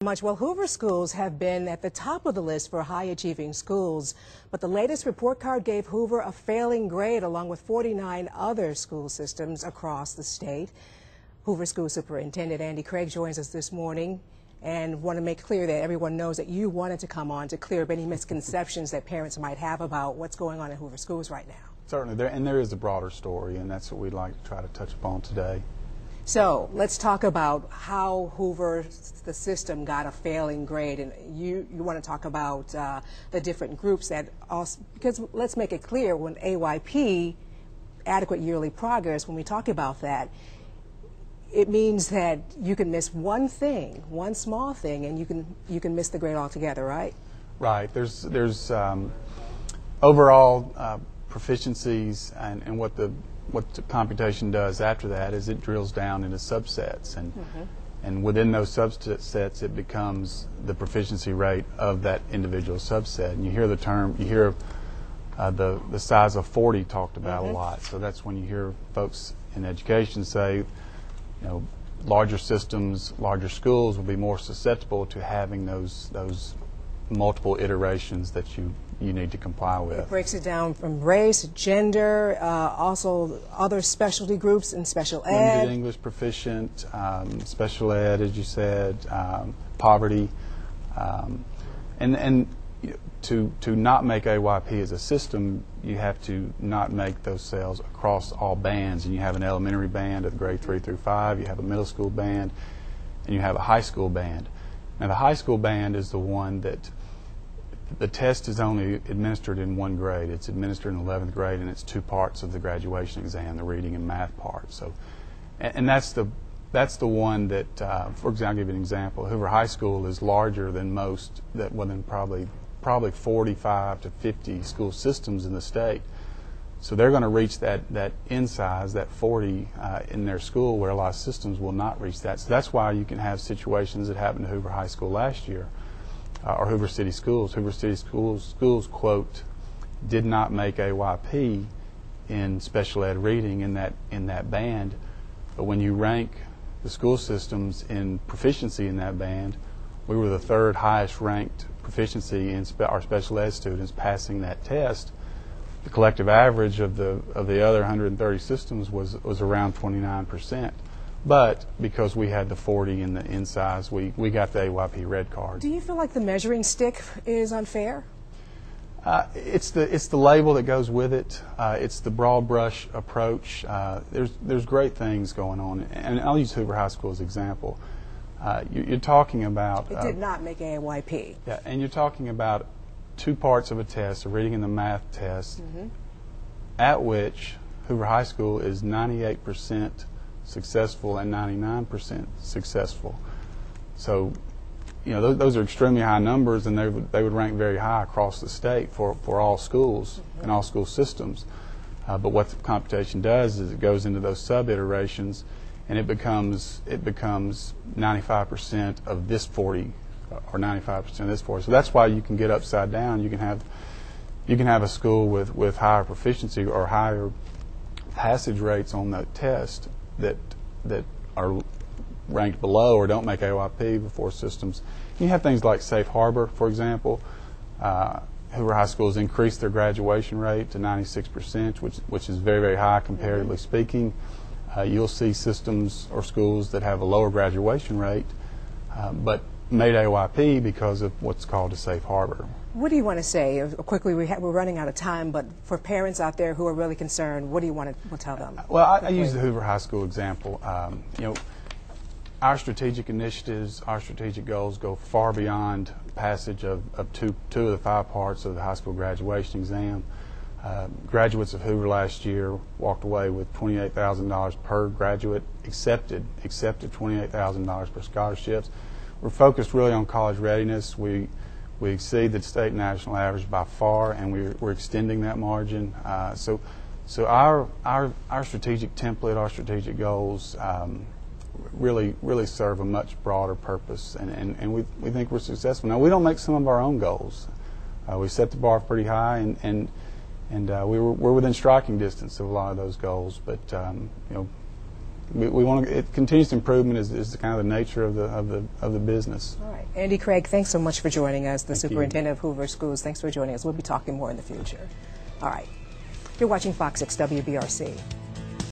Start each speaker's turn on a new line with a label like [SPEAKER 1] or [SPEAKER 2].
[SPEAKER 1] Well, Hoover schools have been at the top of the list for high-achieving schools, but the latest report card gave Hoover a failing grade along with 49 other school systems across the state. Hoover School Superintendent Andy Craig joins us this morning and want to make clear that everyone knows that you wanted to come on to clear up any misconceptions that parents might have about what's going on in Hoover schools right now.
[SPEAKER 2] Certainly, there is a broader story, and that's what we'd like to try to touch upon today.
[SPEAKER 1] So let's talk about how Hoover, the system, got a failing grade, and you want to talk about the different groups that also, because let's make it clear, when AYP, adequate yearly progress, when we talk about that, it means that you can miss one thing, one small thing, and you can miss the grade altogether, right? Right.
[SPEAKER 2] There's overall proficiencies, and what the computation does after that is it drills down into subsets, and within those subsets it becomes the proficiency rate of that individual subset. And you hear the term, you hear the size of 40 talked about a lot. So that's when you hear folks in education say, you know, larger systems, larger schools will be more susceptible to having those multiple iterations that you need to comply with.
[SPEAKER 1] It breaks it down from race, gender, also other specialty groups and special ed.
[SPEAKER 2] Limited English proficient, special ed, as you said, poverty, and to not make AYP as a system, you have to not make those sales across all bands. And you have an elementary band of grade 3 through 5, you have a middle school band, and you have a high school band. Now the high school band is the one that the test is only administered in one grade. It's administered in 11th grade, and it's two parts of the graduation exam, the reading and math part. So, and that's the one that, for example, I'll give you an example. Hoover High School is larger than most, than probably 45 to 50 school systems in the state. So they're going to reach that in size, that 40 in their school, where a lot of systems will not reach that. So that's why you can have situations that happened to Hoover High School last year. Or Hoover City Schools. Hoover City Schools, quote, did not make AYP in special ed reading in that band, but when you rank the school systems in proficiency in that band, we were the third highest ranked proficiency in our special ed students passing that test. The collective average of the other 130 systems was around 29%. But because we had the 40 in the in size, we got the AYP red card.
[SPEAKER 1] Do you feel like the measuring stick is unfair?
[SPEAKER 2] It's the label that goes with it. It's the broad brush approach. There's great things going on, and I'll use Hoover High School as an example. You're talking about
[SPEAKER 1] it did not make AYP.
[SPEAKER 2] Yeah, and you're talking about two parts of a test, a reading and the math test, at which Hoover High School is 98% successful and 99% successful. So, you know, those are extremely high numbers, and they would rank very high across the state for all schools and all school systems. But what the computation does is it goes into those sub-iterations, and it becomes 95% of this 40 or 95% of this 40. So that's why you can get upside down. You can have a school with higher proficiency or higher passage rates on the test that are ranked below or don't make AYP before systems. You have things like Safe Harbor, for example. Hoover High School has increased their graduation rate to 96%, which is very, very high comparatively speaking. You'll see systems or schools that have a lower graduation rate, but made AYP because of what's called a Safe Harbor.
[SPEAKER 1] What do you want to say? Quickly, we're running out of time, but for parents out there who are really concerned, what do you want to tell them?
[SPEAKER 2] Well, I use the Hoover High School example. You know, our strategic initiatives, our strategic goals go far beyond passage of two of the 5 parts of the high school graduation exam. Graduates of Hoover last year walked away with $28,000 per graduate, accepted $28,000 per scholarships. We're focused really on college readiness. We exceed the state and national average by far, and we're extending that margin. So our strategic template, our strategic goals really serve a much broader purpose, and we think we're successful. Now, we don't make some of our own goals. We set the bar pretty high, and we're within striking distance of a lot of those goals. But you know, we want to. Continuous improvement is the kind of the nature of the business.
[SPEAKER 1] All right, Andy Craig, thanks so much for joining us, the
[SPEAKER 2] Thank
[SPEAKER 1] superintendent of Hoover Schools. Thanks for joining us. We'll be talking more in the future. All right, you're watching Fox 6 WBRC.